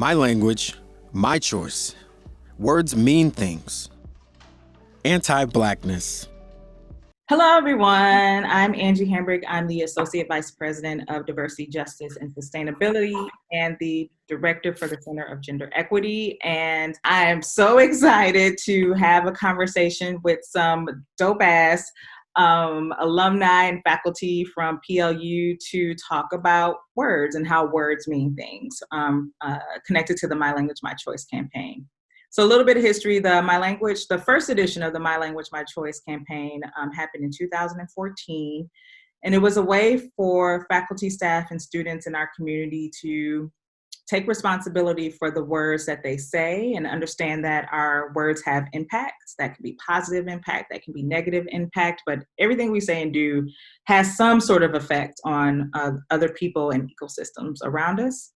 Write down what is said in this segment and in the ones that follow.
My language, my choice. Words mean things. Anti-Blackness. Hello, everyone. I'm Angie Hambrick. I'm the Associate Vice President of Diversity, Justice, and Sustainability and the Director for the Center of Gender Equity. And I am so excited to have a conversation with some dope-ass alumni and faculty from PLU to talk about words and how words mean things connected to the My Language, My Choice campaign. So a little bit of history, the first edition of the My Language, My Choice campaign happened in 2014. And it was a way for faculty, staff, and students in our community to take responsibility for the words that they say and understand that our words have impacts. That can be positive impact, that can be negative impact, but everything we say and do has some sort of effect on other people and ecosystems around us.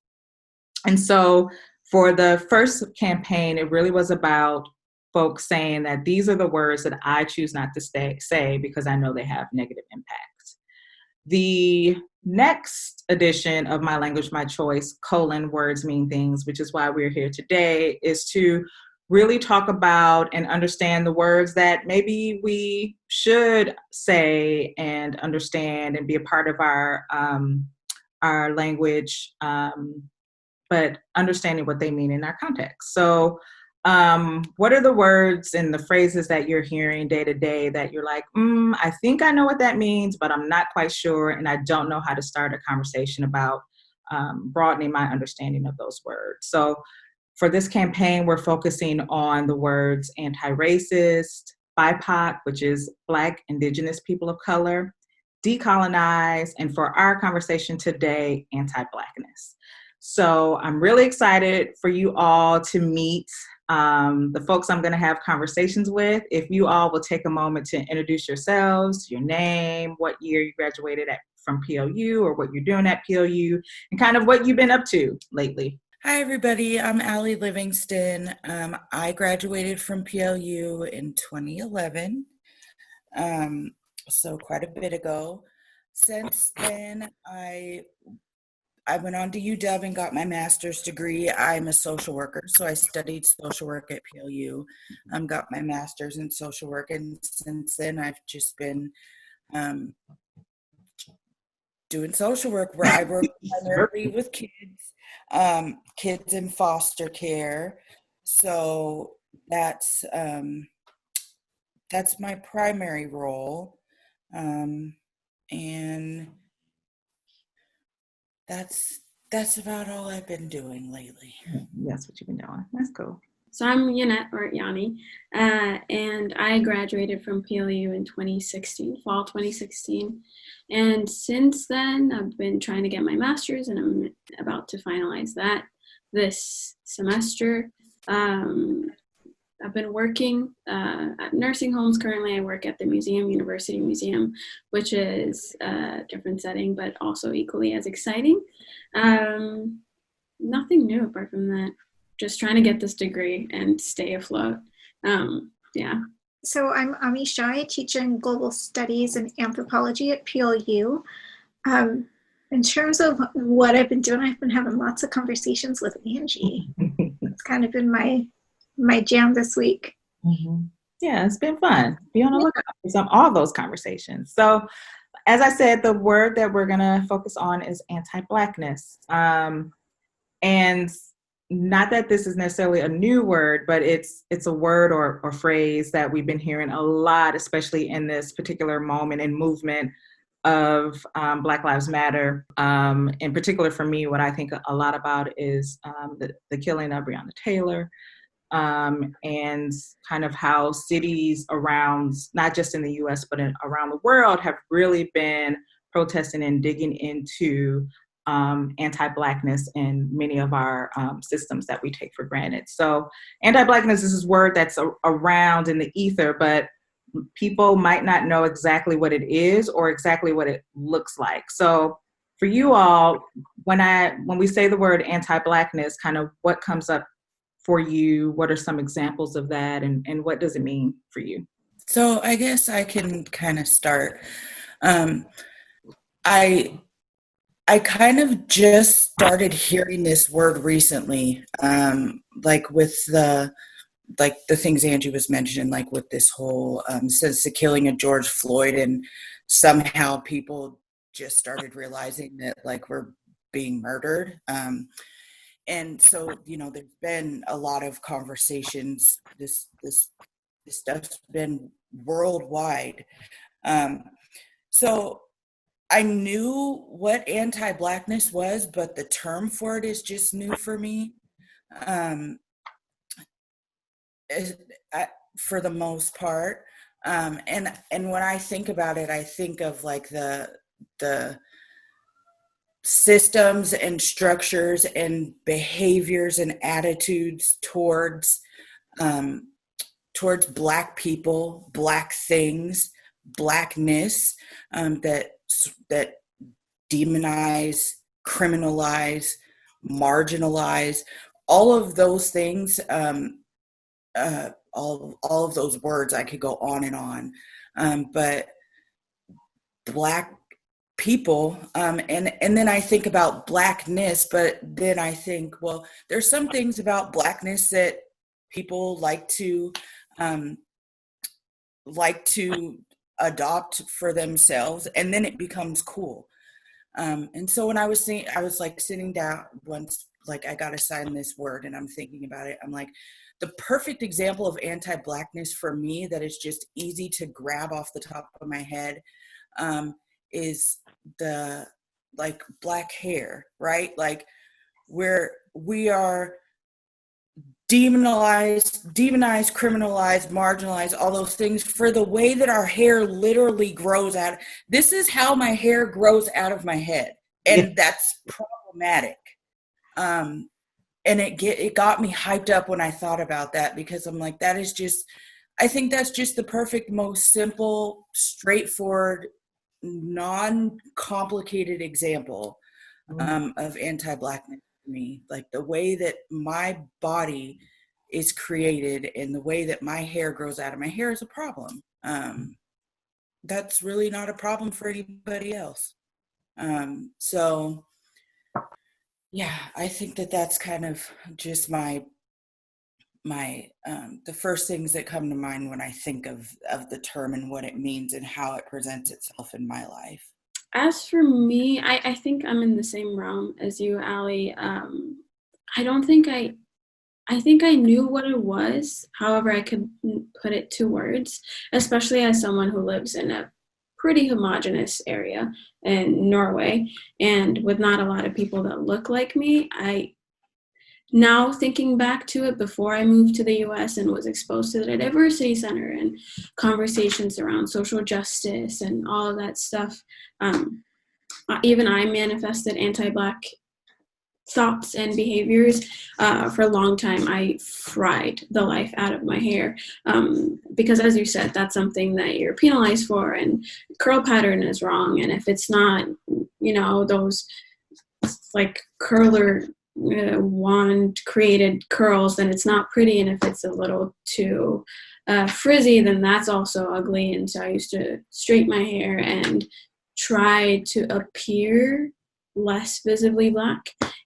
And so for the first campaign, it really was about folks saying that these are the words that I choose not to say because I know they have negative impacts. The next edition of My Language, My Choice, Words Mean Things, which is why we're here today, is to really talk about and understand the words that maybe we should say and understand and be a part of our language, but understanding what they mean in our context. So what are the words and the phrases that you're hearing day to day that you're like, I think I know what that means, but I'm not quite sure, and I don't know how to start a conversation about broadening my understanding of those words. So for this campaign, we're focusing on the words anti-racist, BIPOC, which is Black, Indigenous people of color, decolonize, and for our conversation today, anti-Blackness. So I'm really excited for you all to meet the folks I'm going to have conversations with. If you all will take a moment to introduce yourselves, your name, what year you graduated from PLU or what you're doing at PLU, and kind of what you've been up to lately. Hi, everybody. I'm Ally Livingston. I graduated from PLU in 2011, so quite a bit ago. Since then, I went on to UW and got my master's degree. I'm a social worker, so I studied social work at PLU, got my master's in social work, and since then I've just been doing social work where I work primarily with kids in foster care. So that's my primary role, and that's about all I've been doing lately. That's what you've been doing. That's cool. So I'm Yannet, or Yanni, and I graduated from PLU in 2016, fall 2016. And since then, I've been trying to get my master's, and I'm about to finalize that this semester. I've been working at nursing homes. Currently, I work at the University Museum, which is a different setting, but also equally as exciting. Nothing new apart from that. Just trying to get this degree and stay afloat. Yeah. So I'm Ami Shah. I teach in global studies and anthropology at PLU. In terms of what I've been doing, I've been having lots of conversations with Angie. It's kind of been my jam this week. Mm-hmm. Yeah, it's been fun. Be on the lookout for all those conversations. So, as I said, the word that we're going to focus on is anti-Blackness. And not that this is necessarily a new word, but it's a word or phrase that we've been hearing a lot, especially in this particular moment and movement of Black Lives Matter. In particular, for me, what I think a lot about is the killing of Breonna Taylor. And kind of how cities around, not just in the US, but around the world have really been protesting and digging into anti-Blackness in many of our systems that we take for granted. So anti-Blackness is this word that's around in the ether, but people might not know exactly what it is or exactly what it looks like. So for you all, when we say the word anti-Blackness, kind of what comes up for you? What are some examples of that, and what does it mean for you? So I guess I can kind of start. I I kind of just started hearing this word recently, like with the things Angie was mentioning, like with this whole since the killing of George Floyd, and somehow people just started realizing that like we're being murdered. And so, there's been a lot of conversations. This stuff's been worldwide. So I knew what anti-Blackness was, but the term for it is just new for me. For the most part. And when I think about it, I think of like the systems and structures and behaviors and attitudes towards Black people, Black things, Blackness, that demonize, criminalize, marginalize, all of those things. All of those words, I could go on and on, but Black people, and then I think about Blackness, but then I think, well, there's some things about Blackness that people like to adopt for themselves, and then it becomes cool. And so when I was like sitting down once, like I got assigned this word, and I'm thinking about it. I'm like, the perfect example of anti-Blackness for me that is just easy to grab off the top of my head is the like Black hair, right? Like where we are demonized, criminalized, marginalized, all those things for the way that our hair literally grows out. This is how my hair grows out of my head. And that's problematic. And it got me hyped up when I thought about that, because I'm like, I think that's just the perfect, most simple, straightforward, non-complicated example of anti-Blackness for me. Like the way that my body is created and the way that my hair grows out of my hair is a problem. That's really not a problem for anybody else. So yeah, I think that's kind of just my the first things that come to mind when I think of the term and what it means and how it presents itself in my life. As for me, I think I'm in the same realm as you, Ally. I think I knew what it was. However, I couldn't put it to words, especially as someone who lives in a pretty homogenous area in Norway, and with not a lot of people that look like me. Now thinking back to it, before I moved to the US and was exposed to the Diversity Center and conversations around social justice and all of that stuff, even I manifested anti-Black thoughts and behaviors. For a long time, I fried the life out of my hair because, as you said, that's something that you're penalized for, and curl pattern is wrong. And if it's not, those like curler wand created curls, then it's not pretty. And if it's a little too frizzy, then that's also ugly. And so I used to straighten my hair and try to appear less visibly Black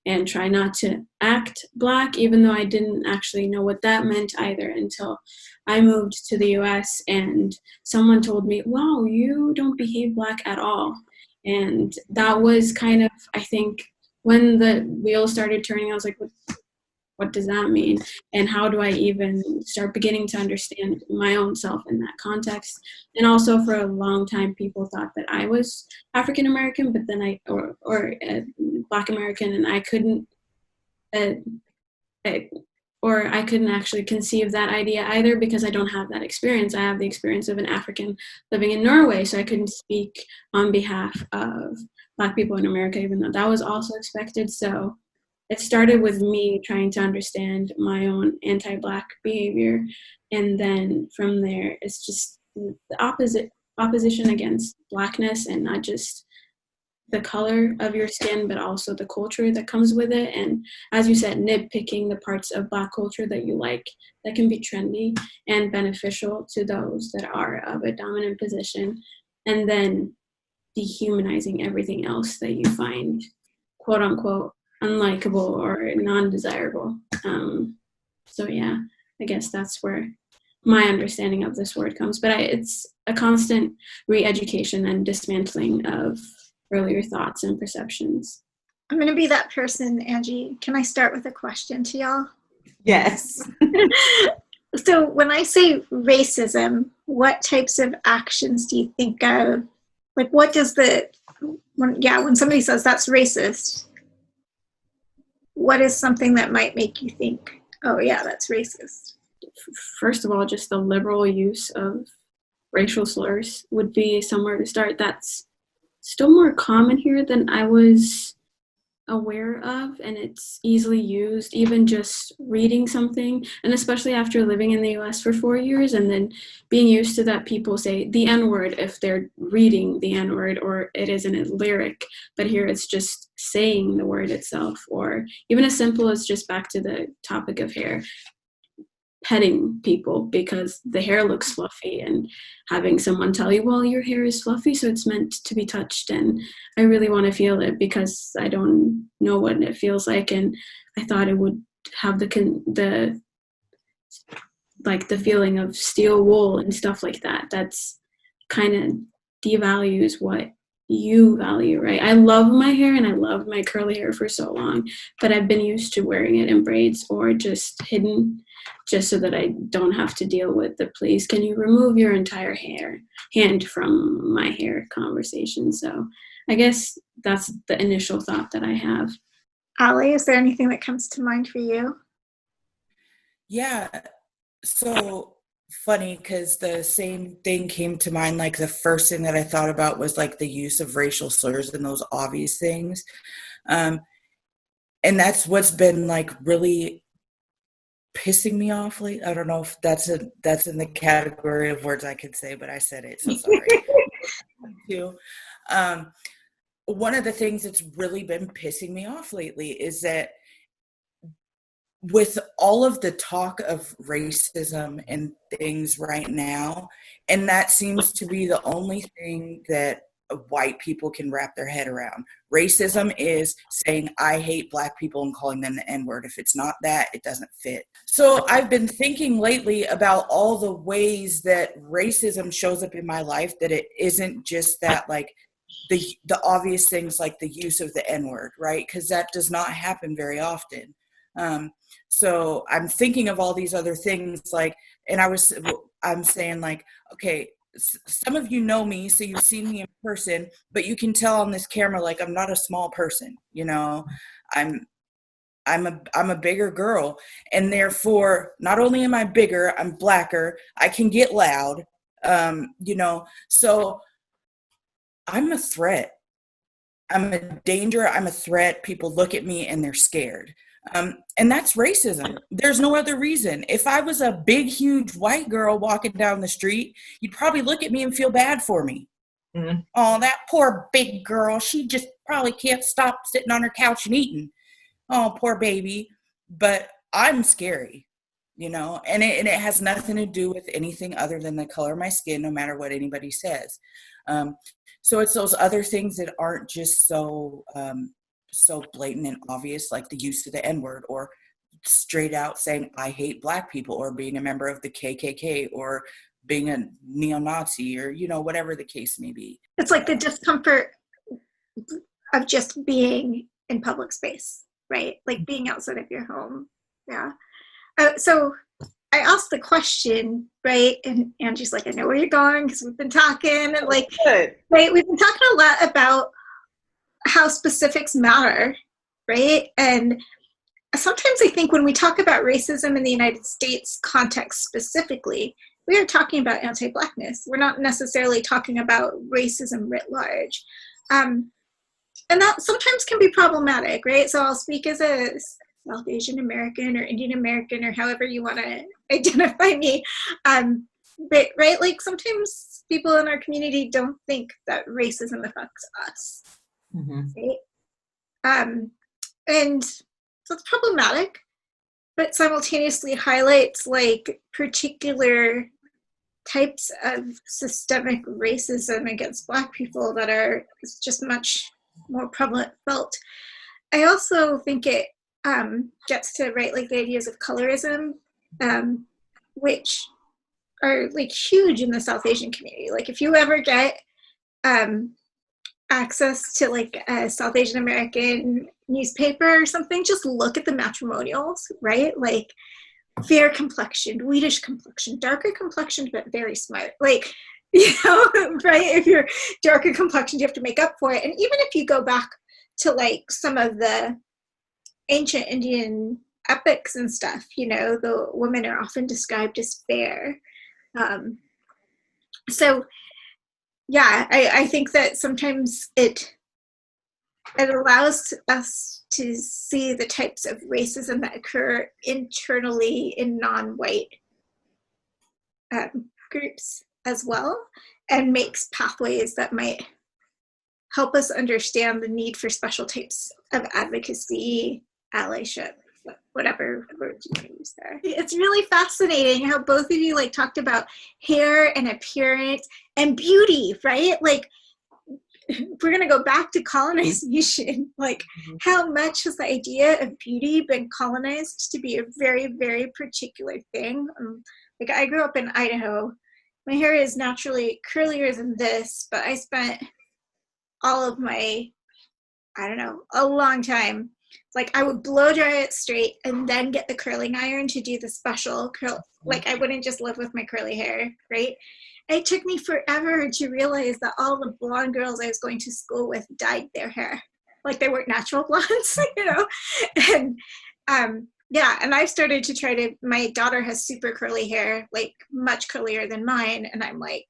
and try not to act Black, even though I didn't actually know what that meant either until I moved to the US and someone told me, wow, you don't behave Black at all. And that was kind of, I think, when the wheels started turning, I was like, what does that mean? And how do I even start beginning to understand my own self in that context? And also for a long time, people thought that I was African American, but then or Black American, and I couldn't, or I couldn't actually conceive that idea either because I don't have that experience. I have the experience of an African living in Norway, so I couldn't speak on behalf of Black people in America, even though that was also expected. So it started with me trying to understand my own anti-Black behavior. And then from there, it's just the opposition against Blackness, and not just the color of your skin, but also the culture that comes with it. And as you said, nitpicking the parts of Black culture that you like, that can be trendy and beneficial to those that are of a dominant position. And then dehumanizing everything else that you find quote unquote unlikable or non-desirable. So yeah, I guess that's where my understanding of this word comes. But it's a constant re-education and dismantling of earlier thoughts and perceptions. I'm going to be that person, Angie. Can I start with a question to y'all? Yes. So when I say racism, what types of actions do you think of? Like, what does when somebody says that's racist, what is something that might make you think, oh yeah, that's racist? First of all, just the liberal use of racial slurs would be somewhere to start. That's still more common here than I was aware of, and it's easily used. Even just reading something, and especially after living in the US for 4 years and then being used to that, people say the N-word if they're reading the N-word or it isn't a lyric, but here it's just saying the word itself. Or even as simple as, just back to the topic of hair, petting people because the hair looks fluffy, and having someone tell you, well, your hair is fluffy, so it's meant to be touched, and I really want to feel it because I don't know what it feels like, and I thought it would have the feeling of steel wool and stuff like that. That's kind of devalues what you value, right? I love my hair and I love my curly hair for so long, but I've been used to wearing it in braids or just hidden, just so that I don't have to deal with the please can you remove your entire hand from my hair conversation. So I guess that's the initial thought that I have. Ally, is there anything that comes to mind for you? Yeah, so funny because the same thing came to mind. Like the first thing that I thought about was like the use of racial slurs and those obvious things. And that's what's been like really pissing me off lately. I don't know if that's in the category of words I could say, but I said it, so sorry. One of the things that's really been pissing me off lately is that with all of the talk of racism and things right now, and that seems to be the only thing that white people can wrap their head around. Racism is saying, I hate Black people and calling them the N-word. If it's not that, it doesn't fit. So I've been thinking lately about all the ways that racism shows up in my life, that it isn't just that, like, the obvious things like the use of the N-word, right? Because that does not happen very often. So I'm thinking of all these other things, like, and I'm saying, like, okay, some of you know me, so you've seen me in person, but you can tell on this camera, like, I'm not a small person, you know, I'm a bigger girl, and therefore, not only am I bigger, I'm Blacker, I can get loud, you know, so I'm a threat. I'm a danger, I'm a threat. People look at me and they're scared. And that's racism. There's no other reason. If I was a big, huge white girl walking down the street, you'd probably look at me and feel bad for me. Mm-hmm. Oh, that poor big girl. She just probably can't stop sitting on her couch and eating. Oh, poor baby. But I'm scary, you know, and it has nothing to do with anything other than the color of my skin, no matter what anybody says. So it's those other things that aren't just so blatant and obvious, like the use of the N-word, or straight out saying I hate Black people, or being a member of the KKK, or being a neo-Nazi, or, you know, whatever the case may be. It's like the discomfort of just being in public space, right? Like being outside of your home. Yeah. So I asked the question, right? And Angie's like, I know where you're going because we've been talking, and like, right? We've been talking a lot about how specifics matter, right? And sometimes I think when we talk about racism in the United States context specifically, we are talking about anti-Blackness. We're not necessarily talking about racism writ large. And that sometimes can be problematic, right? So I'll speak as a South Asian American or Indian American, or however you want to identify me. But, right, like sometimes people in our community don't think that racism affects us. Mm-hmm. Right? And so it's problematic, but simultaneously highlights like particular types of systemic racism against Black people that are just much more prevalent felt. I also think it gets to, right, like the ideas of colorism, which are like huge in the South Asian community. Like if you ever get access to like a South Asian American newspaper or something, just look at the matrimonials, right? Like fair complexioned, wheatish complexion, darker complexioned, but very smart. Like, you know, right? If you're darker complexioned, you have to make up for it. And even if you go back to like some of the ancient Indian epics and stuff, you know, the women are often described as fair. So yeah, I think that sometimes it allows us to see the types of racism that occur internally in non-white groups as well, and makes pathways that might help us understand the need for special types of advocacy, allyship, whatever words you want to use there. It's really fascinating how both of you like talked about hair and appearance and beauty, right? Like, we're going to go back to colonization. Like, how much has the idea of beauty been colonized to be a very, very particular thing? Like, I grew up in Idaho. My hair is naturally curlier than this, but I spent all of my, I don't know, a long time. Like, I would blow dry it straight and then get the curling iron to do the special curl. Like, I wouldn't just live with my curly hair, right? It took me forever to realize that all the blonde girls I was going to school with dyed their hair. Like, they weren't natural blondes, you know? And yeah, and I've started to try to, my daughter has super curly hair, like much curlier than mine. And I'm like,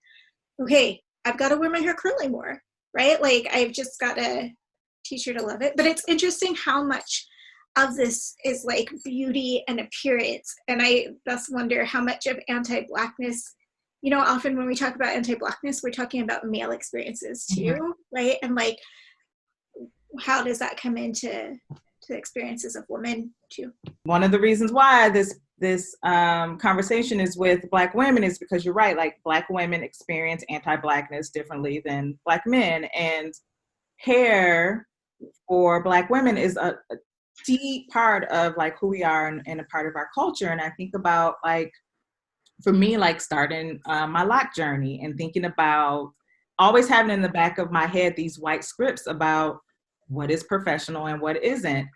okay, I've got to wear my hair curly more, right? Like, I've just got to teach her to love it. But it's interesting how much of this is like beauty and appearance. And I thus wonder how much of anti-Blackness, you know, often when we talk about anti-Blackness, we're talking about male experiences too, right? And like, how does that come into the experiences of women too? One of the reasons why this conversation is with Black women is because you're right, like Black women experience anti-Blackness differently than Black men. And hair for Black women is a deep part of like who we are and a part of our culture. And I think about like, for me, like starting my lock journey and thinking about always having in the back of my head these white scripts about what is professional and what isn't.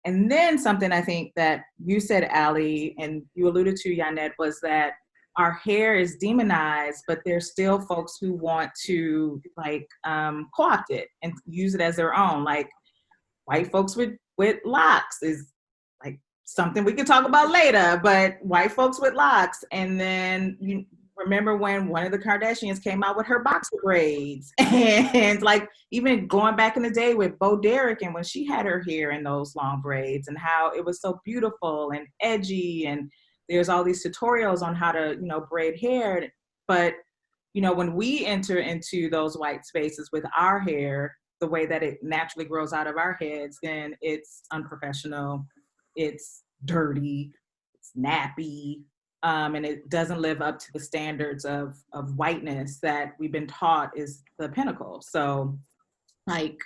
And then something I think that you said, Ally, and you alluded to, Yannet, was that our hair is demonized, but there's still folks who want to like co-opt it and use it as their own. Like white folks with locks is like something we can talk about later, but white folks with locks. And then you remember when one of the Kardashians came out with her boxer braids, and like even going back in the day with Bo Derek and when she had her hair in those long braids and how it was so beautiful and edgy, and there's all these tutorials on how to, you know, braid hair. But, you know, when we enter into those white spaces with our hair, the way that it naturally grows out of our heads, then it's unprofessional, it's dirty, it's nappy, and it doesn't live up to the standards of whiteness that we've been taught is the pinnacle. So like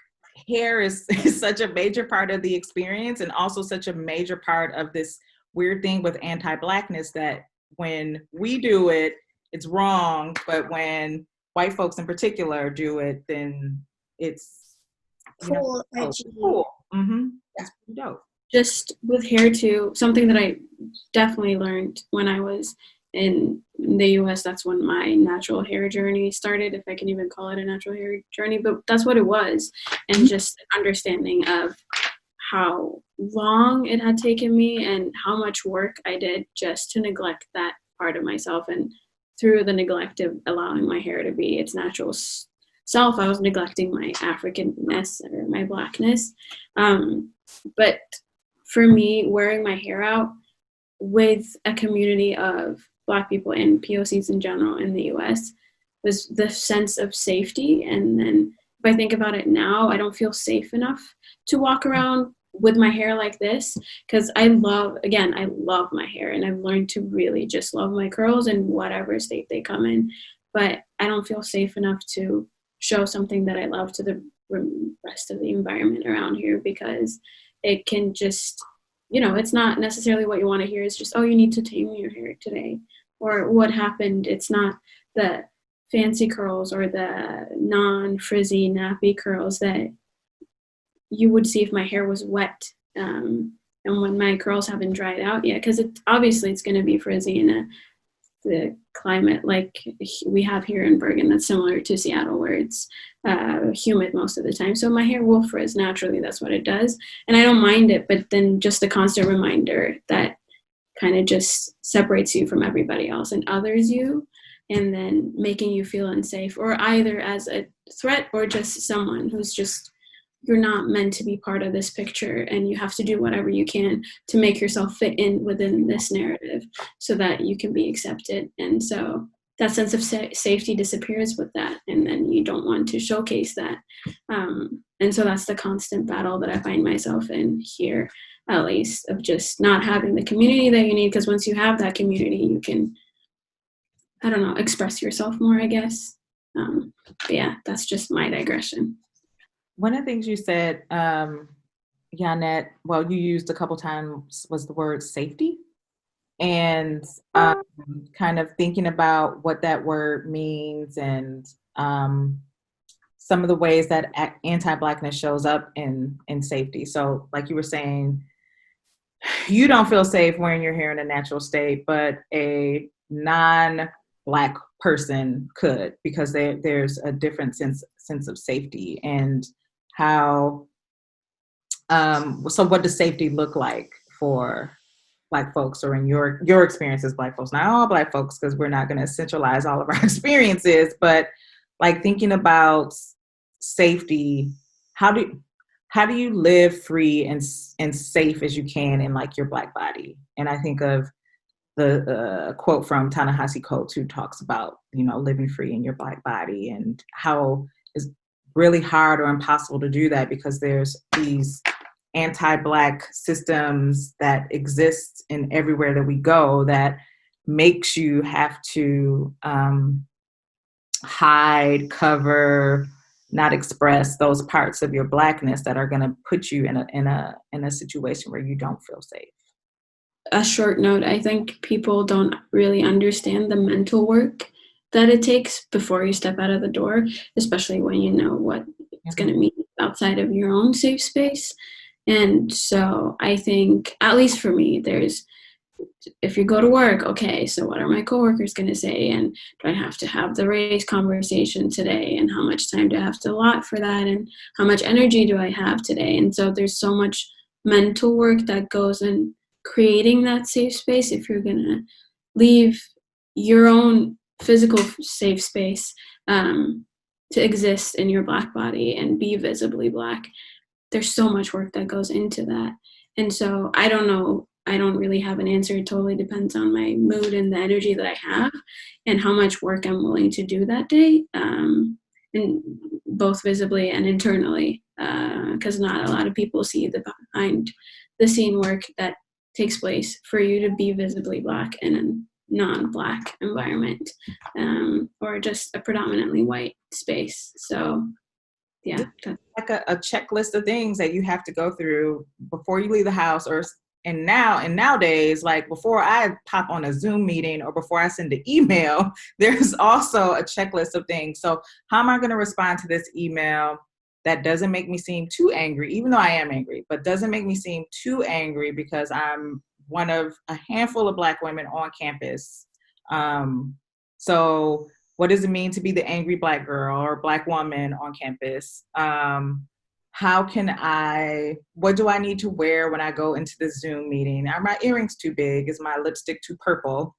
hair is such a major part of the experience, and also such a major part of this weird thing with anti-Blackness that when we do it, it's wrong, but when white folks in particular do it, then it's cool, edgy. Cool. That's pretty dope. Just with hair too, something that I definitely learned when I was in the US, that's when my natural hair journey started, if I can even call it a natural hair journey, but that's what it was. And just understanding of how long it had taken me and how much work I did just to neglect that part of myself. And through the neglect of allowing my hair to be its natural self, I was neglecting my Africanness or my Blackness. But for me, wearing my hair out with a community of Black people and POCs in general in the US was the sense of safety. And then if I think about it now, I don't feel safe enough to walk around with my hair like this, because I love my hair, and I've learned to really just love my curls in whatever state they come in. But I don't feel safe enough to show something that I love to the rest of the environment around here, because it can just, it's not necessarily what you want to hear. It's just, oh, you need to tame your hair today, or what happened. It's not the fancy curls or the non-frizzy nappy curls that you would see if my hair was wet, and when my curls haven't dried out yet, because obviously it's going to be frizzy in the climate like we have here in Bergen, that's similar to Seattle, where it's humid most of the time. So my hair will frizz naturally. That's what it does, and I don't mind it. But then just a constant reminder that kind of just separates you from everybody else and others you, and then making you feel unsafe, or either as a threat or just someone who's just, you're not meant to be part of this picture, and you have to do whatever you can to make yourself fit in within this narrative so that you can be accepted. And so that sense of safety disappears with that, and then you don't want to showcase that. And so that's the constant battle that I find myself in here, at least, of just not having the community that you need, because once you have that community, you can, I don't know, express yourself more, I guess. But yeah, that's just my digression. One of the things you said, Yannet, well, you used a couple times, was the word safety. And kind of thinking about what that word means, and some of the ways that anti-Blackness shows up in safety. So like you were saying, you don't feel safe wearing your hair in a natural state, but a non-Black person could, because there's a different sense of safety. And how, so what does safety look like for Black folks, or in your experience as Black folks? Not all Black folks, because we're not going to centralize all of our experiences, but like thinking about safety, how do you live free and safe as you can in like your Black body? And I think of the quote from Ta-Nehisi Coates, who talks about, living free in your Black body, and how it's really hard or impossible to do that because there's these anti-Black systems that exist in everywhere that we go that makes you have to hide, cover, not express those parts of your Blackness that are going to put you in a situation where you don't feel safe. A short note, I think people don't really understand the mental work that it takes before you step out of the door, especially when you know what it's going to mean outside of your own safe space. And so I think, at least for me, if you go to work, okay, so what are my coworkers going to say? And do I have to have the race conversation today? And how much time do I have to allot for that? And how much energy do I have today? And so there's so much mental work that goes in creating that safe space. If you're going to leave your own physical safe space to exist in your Black body and be visibly Black, there's so much work that goes into that. And so I don't know, I don't really have an answer. It totally depends on my mood and the energy that I have and how much work I'm willing to do that day, and both visibly and internally, because not a lot of people see the behind the scene work that takes place for you to be visibly Black in a non-Black environment, or just a predominantly white space. So yeah, like a checklist of things that you have to go through before you leave the house, and nowadays, like before I pop on a Zoom meeting or before I send an email, there's also a checklist of things. So how am I going to respond to this email that doesn't make me seem too angry, even though I am angry, but doesn't make me seem too angry because I'm one of a handful of Black women on campus. So what does it mean to be the angry Black girl or Black woman on campus? What do I need to wear when I go into the Zoom meeting? Are my earrings too big? Is my lipstick too purple?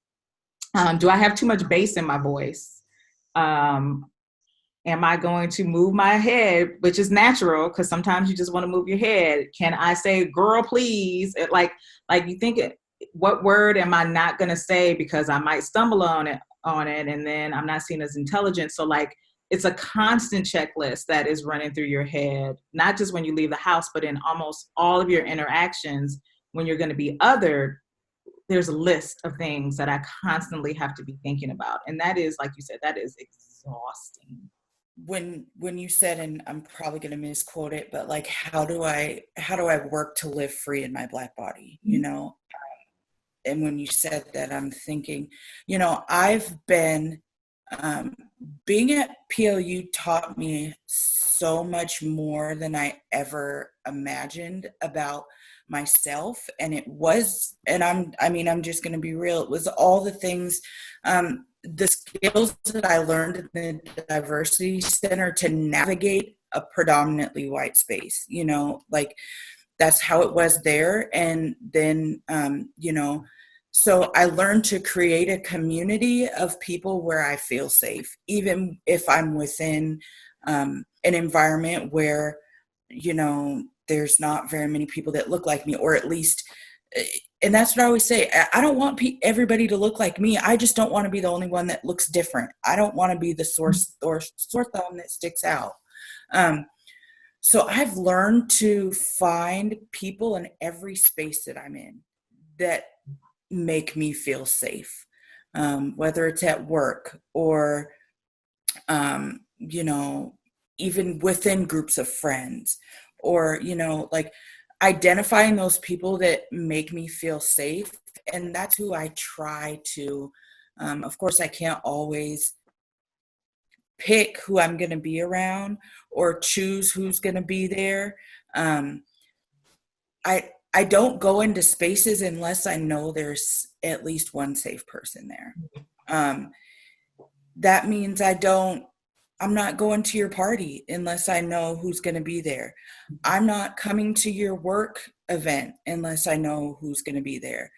Do I have too much bass in my voice? Am I going to move my head, which is natural, because sometimes you just want to move your head. Can I say, girl, please? Like you think, what word am I not going to say because I might stumble on it, and then I'm not seen as intelligent. So like it's a constant checklist that is running through your head, not just when you leave the house, but in almost all of your interactions when you're going to be othered. There's a list of things that I constantly have to be thinking about. And that is, like you said, that is exhausting. When you said, and I'm probably going to misquote it, but like, how do I work to live free in my Black body, you know? And when you said that, I'm thinking, you know, I've been, being at PLU taught me so much more than I ever imagined about myself. And it was, and I'm just going to be real. It was all the things, the skills that I learned in the diversity center to navigate a predominantly white space, you know, like that's how it was there. And then, you know, so I learned to create a community of people where I feel safe, even if I'm within an environment where, you know, there's not very many people that look like me, or at least, and that's what I always say, I don't want everybody to look like me. I just don't want to be the only one that looks different. I don't want to be the sore thumb that sticks out. So I've learned to find people in every space that I'm in that make me feel safe, whether it's at work or, you know, even within groups of friends, or, you know, like identifying those people that make me feel safe. And that's who I try to, of course, I can't always pick who I'm going to be around or choose who's going to be there. I don't go into spaces unless I know there's at least one safe person there. That means I'm not going to your party unless I know who's going to be there. I'm not coming to your work event unless I know who's going to be there.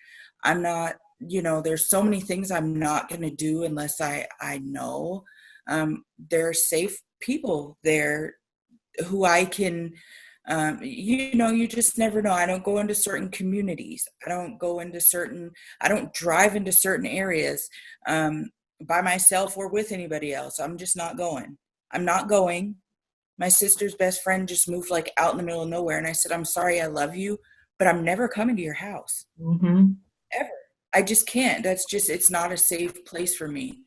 I'm not, you know, there's so many things I'm not going to do unless I know there are safe people there who I can, you know, you just never know. I don't go into certain communities. I don't drive into certain areas by myself or with anybody else. I'm just not going. I'm not going. My sister's best friend just moved like out in the middle of nowhere. And I said, I'm sorry, I love you, but I'm never coming to your house. Ever. I just can't. It's not a safe place for me.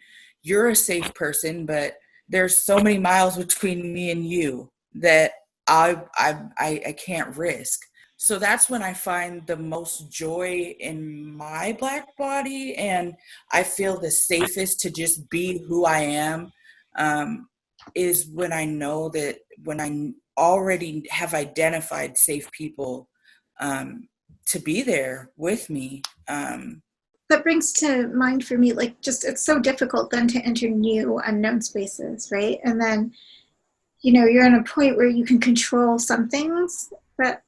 You're a safe person, but there's so many miles between me and you that I can't risk. So that's when I find the most joy in my Black body, and I feel the safest to just be who I am, is when I know that when I already have identified safe people to be there with me. That brings to mind for me, like, just it's so difficult then to enter new unknown spaces, right? And then, you know, you're in a point where you can control some things, but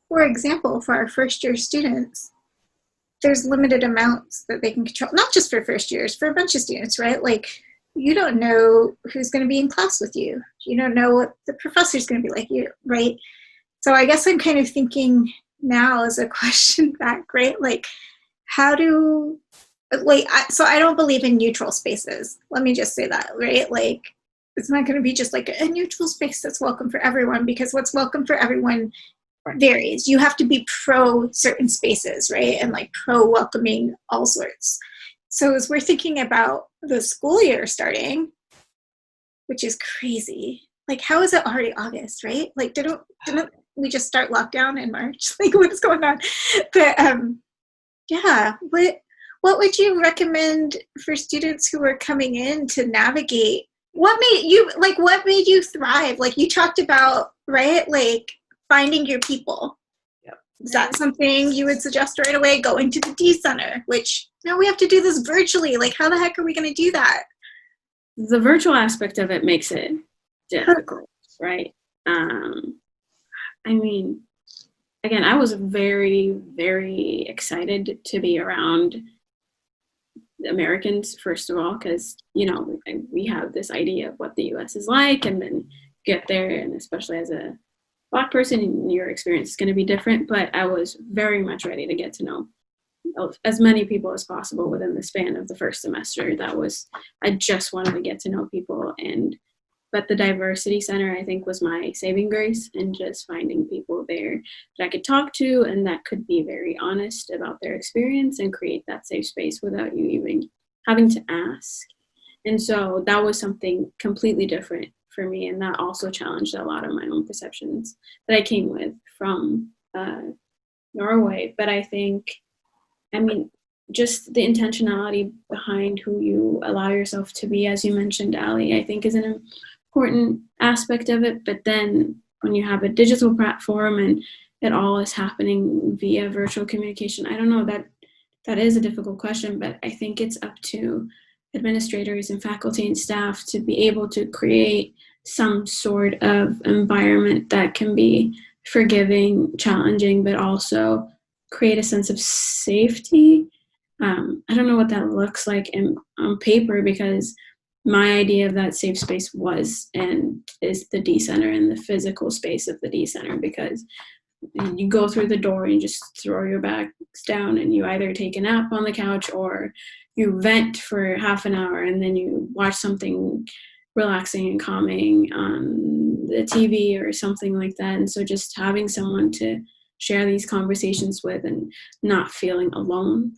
for example, for our first year students, there's limited amounts that they can control, not just for first years, for a bunch of students, right? Like, you don't know who's going to be in class with you. You don't know what the professor's going to be like you, right? So I guess I'm kind of thinking now as a question back, right? Like, how do, like, so I don't believe in neutral spaces. Let me just say that, right? Like, it's not going to be just like a neutral space that's welcome for everyone, because what's welcome for everyone varies. You have to be pro certain spaces, right? And like pro welcoming all sorts. So as we're thinking about the school year starting, which is crazy, like, how is it already August, right? Like, didn't we just start lockdown in March? Like, what's going on? But yeah, what would you recommend for students who are coming in to navigate? What made you thrive? Like, you talked about, right? Like, finding your people. Yep. Is that something you would suggest right away? Going to the D Center, which now we have to do this virtually. Like, how the heck are we going to do that? The virtual aspect of it makes it difficult, right? I mean, again, I was very, very excited to be around Americans, first of all, because, you know, we have this idea of what the US is like, and then get there, and especially as a Black person, your experience is going to be different. But I was very much ready to get to know as many people as possible within the span of the first semester. I just wanted to get to know people and But the diversity center, I think, was my saving grace, and just finding people there that I could talk to and that could be very honest about their experience and create that safe space without you even having to ask. And so that was something completely different for me. And that also challenged a lot of my own perceptions that I came with from Norway. But I think, just the intentionality behind who you allow yourself to be, as you mentioned, Ally, I think is an important aspect of it. But then when you have a digital platform and it all is happening via virtual communication, I don't know, that is a difficult question, but I think it's up to administrators and faculty and staff to be able to create some sort of environment that can be forgiving, challenging, but also create a sense of safety. I don't know what that looks like on paper, because my idea of that safe space was and is the D Center and the physical space of the D Center, because you go through the door and you just throw your bags down and you either take a nap on the couch or you vent for half an hour and then you watch something relaxing and calming on the TV or something like that. And so just having someone to share these conversations with and not feeling alone,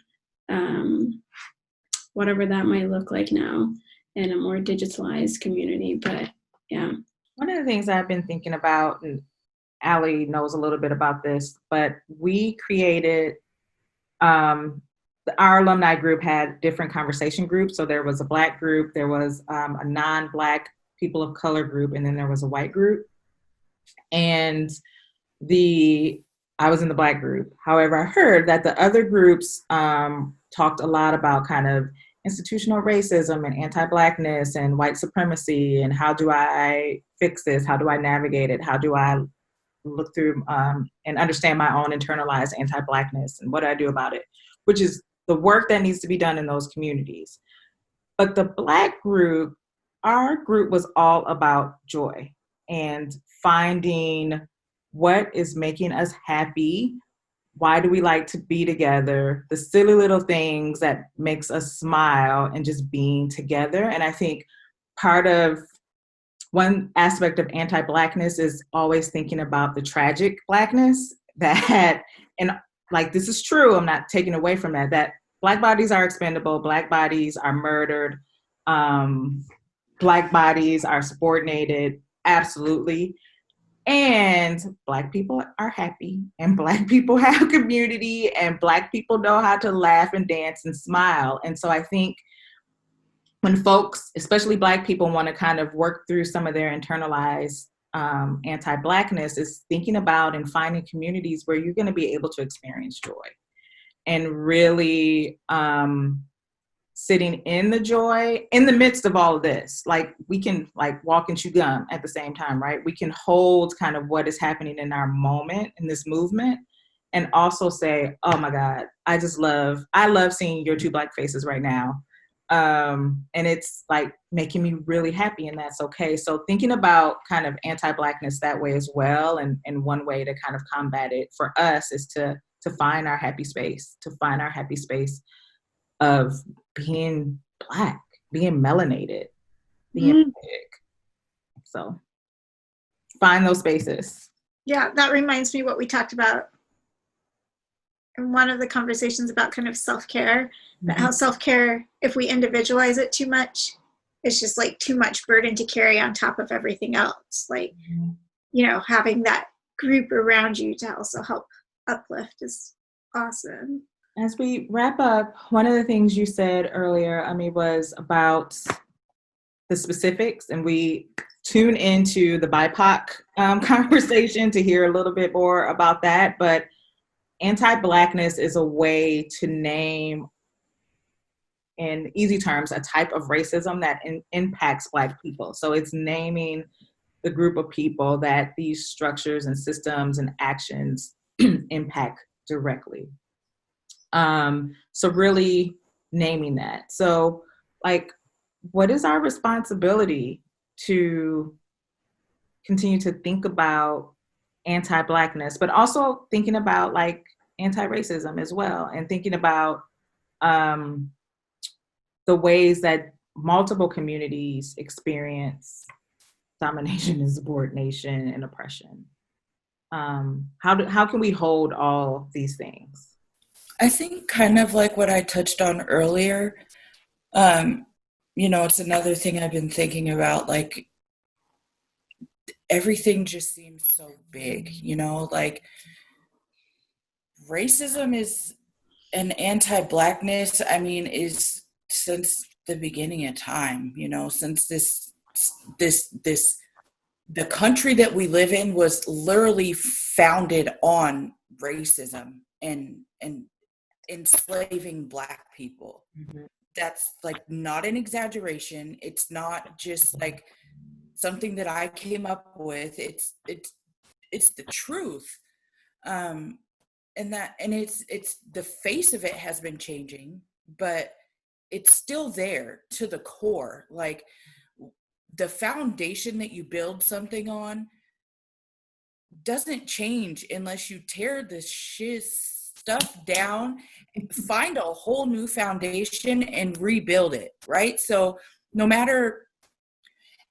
whatever that might look like now in a more digitalized community. But yeah. One of the things I've been thinking about, and Ally knows a little bit about this, but we created, our alumni group had different conversation groups. So there was a Black group, there was a non-Black people of color group, and then there was a white group. And I was in the Black group. However, I heard that the other groups talked a lot about kind of institutional racism and anti-Blackness and white supremacy, and how do I fix this? How do I navigate it? How do I look through and understand my own internalized anti-Blackness, and what do I do about it? Which is the work that needs to be done in those communities. But the Black group, our group was all about joy and finding what is making us happy. Why do we like to be together? The silly little things that makes us smile, and just being together. And I think part of one aspect of anti-Blackness is always thinking about the tragic Blackness that, and like, this is true, I'm not taking away from that Black bodies are expendable, Black bodies are murdered, Black bodies are subordinated, absolutely. And Black people are happy, and Black people have community, and Black people know how to laugh and dance and smile. And so I think when folks, especially Black people, want to kind of work through some of their internalized anti-Blackness, is thinking about and finding communities where you're going to be able to experience joy, and really sitting in the joy in the midst of all of this. Like, we can like walk and chew gum at the same time, right? We can hold kind of what is happening in our moment in this movement, and also say, oh my God, I love seeing your two Black faces right now. And it's like making me really happy, and that's okay. So thinking about kind of anti-Blackness that way as well. And one way to kind of combat it for us is to find our happy space, of being Black, being melanated, being big. So find those spaces. Yeah, that reminds me what we talked about in one of the conversations about kind of self-care, that how self-care, if we individualize it too much, it's just like too much burden to carry on top of everything else. Like, you know, having that group around you to also help uplift is awesome. As we wrap up, one of the things you said earlier, Ami, was about the specifics, and we tune into the BIPOC conversation to hear a little bit more about that. But anti-Blackness is a way to name, in easy terms, a type of racism that impacts Black people. So it's naming the group of people that these structures and systems and actions impact directly. So really naming that. So like, what is our responsibility to continue to think about anti-Blackness, but also thinking about like anti-racism as well, and thinking about the ways that multiple communities experience domination and subordination and oppression. How can we hold all these things? I think kind of like what I touched on earlier, it's another thing I've been thinking about, like everything just seems so big, like racism is an anti-Blackness, is since the beginning of time, since the country that we live in was literally founded on racism and enslaving Black people. Mm-hmm. That's like not an exaggeration. It's not just like something that I came up with. It's the truth. And it's the face of it has been changing, but it's still there to the core. Like the foundation that you build something on doesn't change unless you tear the stuff down, find a whole new foundation and rebuild it, right? So no matter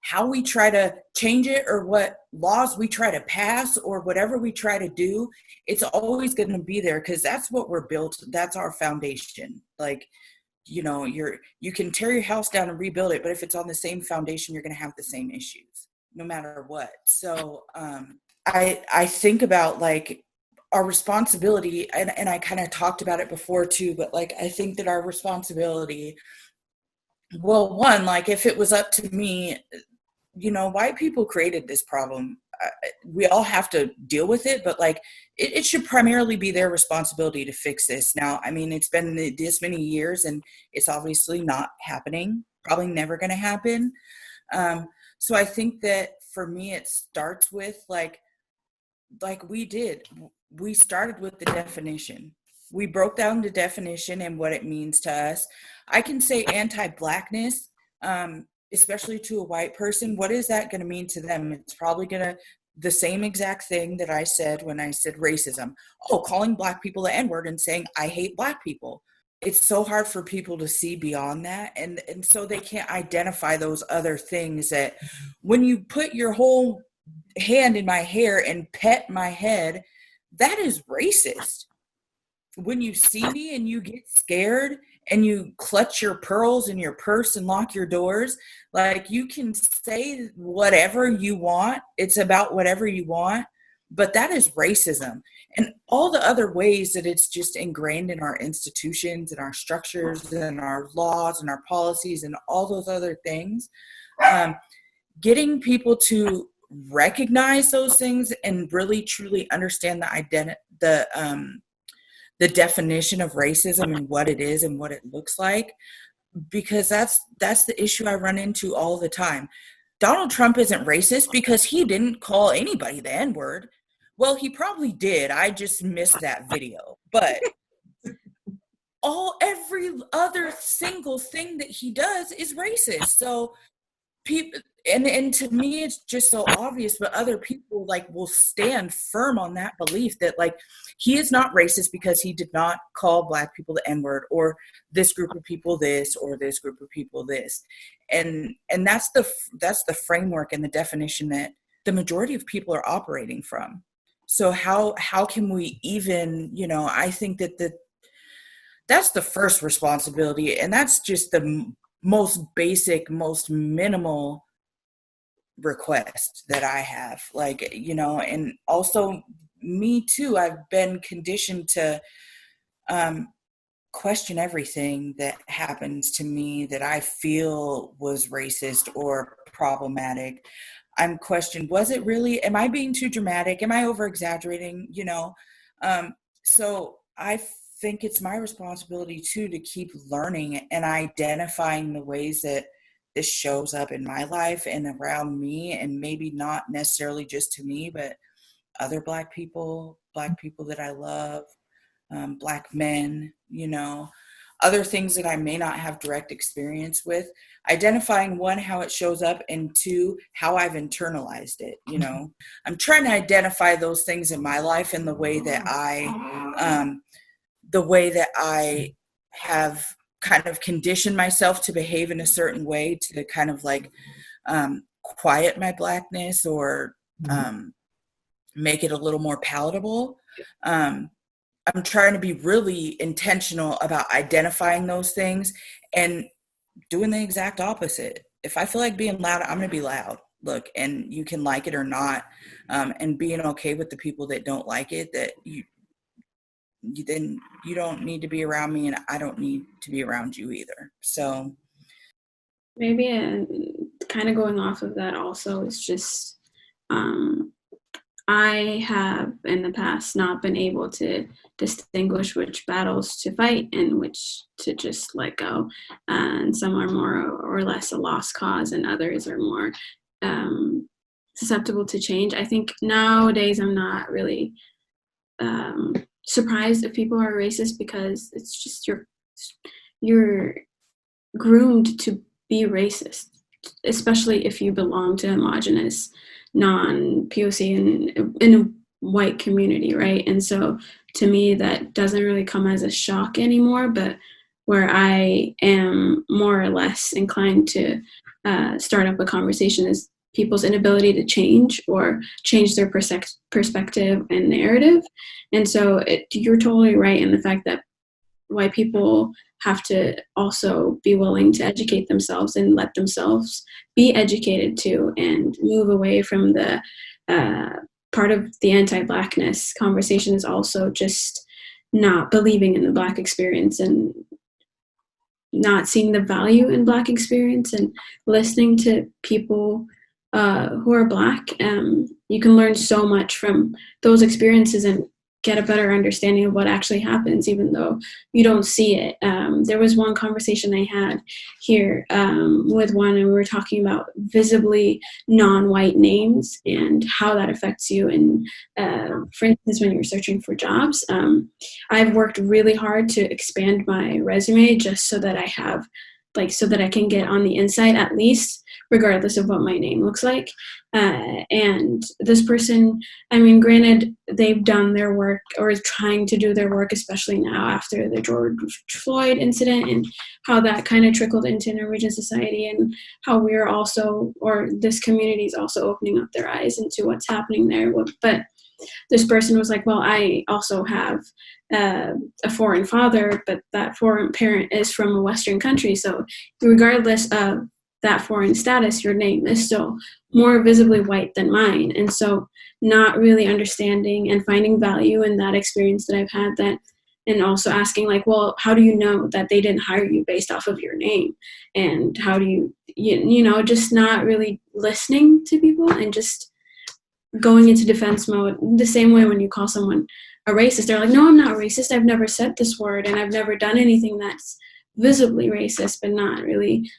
how we try to change it or what laws we try to pass or whatever we try to do, it's always going to be there because that's what we're built. That's our foundation. Like, you can tear your house down and rebuild it, but if it's on the same foundation, you're going to have the same issues no matter what. So I think about like our responsibility, and I kind of talked about it before too, but like I think that our responsibility, well, one, like if it was up to me, white people created this problem. We all have to deal with it, but like it should primarily be their responsibility to fix this. Now, it's been this many years and it's obviously not happening, probably never going to happen. So I think that for me, it starts with like we started with the definition. We broke down the definition and what it means to us. I can say anti-Blackness, especially to a white person. What is that going to mean to them? It's probably going to the same exact thing that I said when I said racism. Oh, calling Black people the N-word and saying, I hate Black people. It's so hard for people to see beyond that. And so they can't identify those other things that when you put your whole hand in my hair and pet my head, that is racist. When you see me and you get scared and you clutch your pearls in your purse and lock your doors, like you can say whatever you want. It's about whatever you want, but that is racism. And all the other ways that it's just ingrained in our institutions and our structures and our laws and our policies and all those other things, getting people to recognize those things and really truly understand the definition of racism and what it is and what it looks like, because that's the issue I run into all the time. Donald Trump isn't racist because he didn't call anybody the N-word. Well, he probably did. I just missed that video. But every other single thing that he does is racist. So people, and to me it's just so obvious, but other people like will stand firm on that belief that like he is not racist because he did not call Black people the N-word or this group of people this or this group of people this. And that's the framework and the definition that the majority of people are operating from. So how can we even, I think that that's the first responsibility, and that's just the most basic, most minimal request that I have, like, and also me too, I've been conditioned to question everything that happens to me that I feel was racist or problematic. I'm questioned, was it really, am I being too dramatic? Am I over exaggerating? So I think it's my responsibility too to keep learning and identifying the ways that this shows up in my life and around me, and maybe not necessarily just to me, but other Black people that I love, Black men, other things that I may not have direct experience with, identifying one, how it shows up, and two, how I've internalized it. I'm trying to identify those things in my life and the way that I have kind of conditioned myself to behave in a certain way to kind of like quiet my Blackness or make it a little more palatable. I'm trying to be really intentional about identifying those things and doing the exact opposite. If I feel like being loud, I'm going to be loud. Look, and you can like it or not, and being okay with the people that don't like it, that then you don't need to be around me and I don't need to be around you either. So maybe kind of going off of that also is just I have in the past not been able to distinguish which battles to fight and which to just let go. And some are more or less a lost cause and others are more susceptible to change. I think nowadays I'm not really surprised if people are racist because it's just you're groomed to be racist, especially if you belong to homogenous non-POC in a white community, right? And so to me, that doesn't really come as a shock anymore, but where I am more or less inclined to start up a conversation is people's inability to change or change their perspective and narrative. And so you're totally right in the fact that white people have to also be willing to educate themselves and let themselves be educated too and move away from the part of the anti-Blackness conversation is also just not believing in the Black experience and not seeing the value in Black experience and listening to people who are Black. You can learn so much from those experiences and get a better understanding of what actually happens, even though you don't see it. There was one conversation I had here with one, and we were talking about visibly non-white names and how that affects you. And for instance, when you're searching for jobs, I've worked really hard to expand my resume just so that I have, so that I can get on the inside at least, regardless of what my name looks like. And this person, I mean, granted, they've done their work or is trying to do their work, especially now after the George Floyd incident and how that kind of trickled into Norwegian society and how we're also, or this community is also opening up their eyes into what's happening there. But this person was like, well, I also have a foreign father, but that foreign parent is from a Western country. So regardless of that foreign status, your name is still more visibly white than mine. And so not really understanding and finding value in that experience that I've had, that, and also asking like, well, how do you know that they didn't hire you based off of your name? And how do you know, just not really listening to people and just going into defense mode. The same way when you call someone a racist, they're like, no, I'm not racist. I've never said this word and I've never done anything that's visibly racist, but not really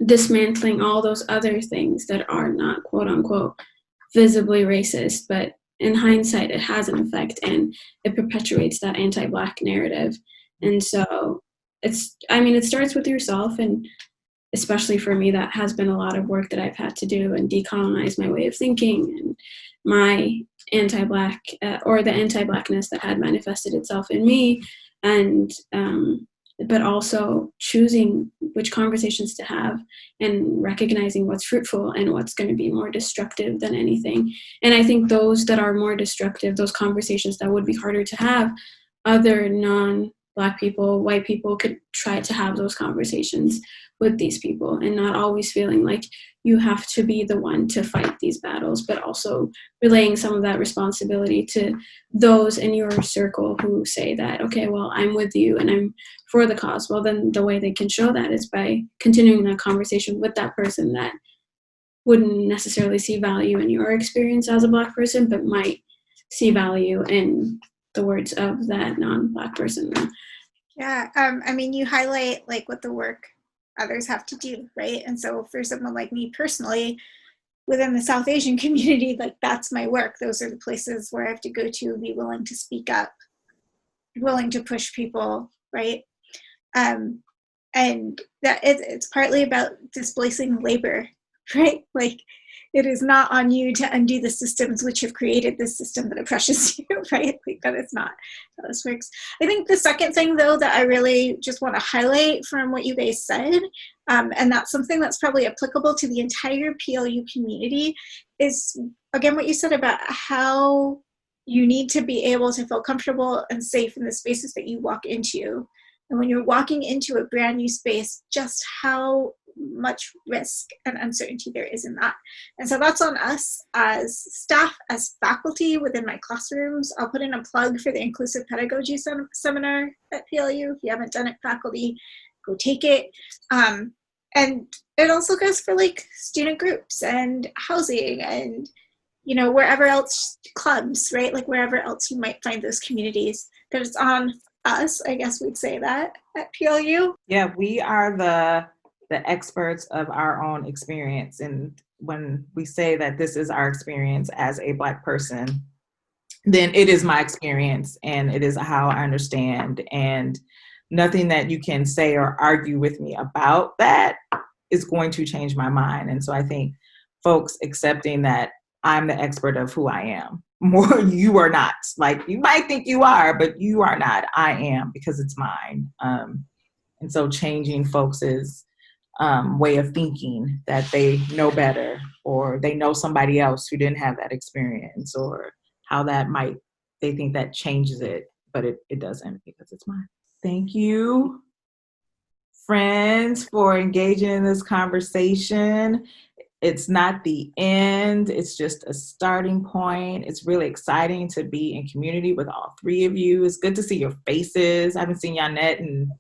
dismantling all those other things that are not quote unquote visibly racist, but in hindsight it has an effect and it perpetuates that anti-Black narrative. And so it starts with yourself, and especially for me, that has been a lot of work that I've had to do and decolonize my way of thinking and my anti-Black or the anti-Blackness that had manifested itself in me, and but also choosing which conversations to have and recognizing what's fruitful and what's going to be more destructive than anything. And I think those that are more destructive, those conversations that would be harder to have, other non-Black people, white people could try to have those conversations with these people and not always feeling like you have to be the one to fight these battles, but also relaying some of that responsibility to those in your circle who say that, okay, well, I'm with you and I'm for the cause. Well, then the way they can show that is by continuing that conversation with that person that wouldn't necessarily see value in your experience as a Black person, but might see value in the words of that non-Black person. Yeah, you highlight like what the work others have to do, right? And so for someone like me personally, within the South Asian community, like that's my work. Those are the places where I have to go to, be willing to speak up, willing to push people, right? And that it's partly about displacing labor, right? Like it is not on you to undo the systems which have created this system that oppresses you, right? Like that is not how this works. I think the second thing though that I really just want to highlight from what you guys said And that's something that's probably applicable to the entire PLU community, is, again, what you said about how you need to be able to feel comfortable and safe in the spaces that you walk into. And when you're walking into a brand new space, just how much risk and uncertainty there is in that. And so that's on us as staff, as faculty within my classrooms. I'll put in a plug for the Inclusive Pedagogy Seminar at PLU. If you haven't done it, faculty, go take it. And it also goes for like student groups and housing and, you know, wherever else, clubs, right? Like wherever else you might find those communities. That it's on us, I guess we'd say that at PLU. Yeah, we are the experts of our own experience. And when we say that this is our experience as a Black person, then it is my experience and it is how I understand. And nothing that you can say or argue with me about that is going to change my mind. And so I think folks accepting that I'm the expert of who I am. More, you are not. Like, you might think you are, but you are not. I am, because it's mine. And so changing folks' way of thinking, that they know better, or they know somebody else who didn't have that experience, or how that might, they think that changes it, but it doesn't, because it's mine. Thank you, friends, for engaging in this conversation. It's not the end, it's just a starting point. It's really exciting to be in community with all three of you. It's good to see your faces. I haven't seen Yannet in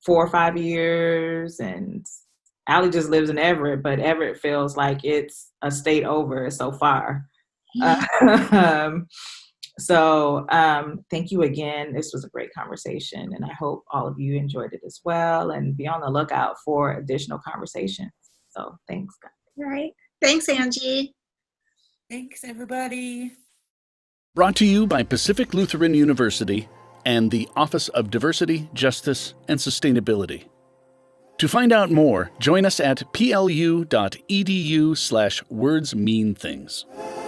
4 or 5 years, and Ally just lives in Everett, but Everett feels like it's a state over so far. So thank you again. This was a great conversation, and I hope all of you enjoyed it as well, and be on the lookout for additional conversations. So thanks, guys. All right. Thanks, Angie. Thanks, everybody. Brought to you by Pacific Lutheran University and the Office of Diversity, Justice, and Sustainability. To find out more, join us at plu.edu/wordsmeanthings.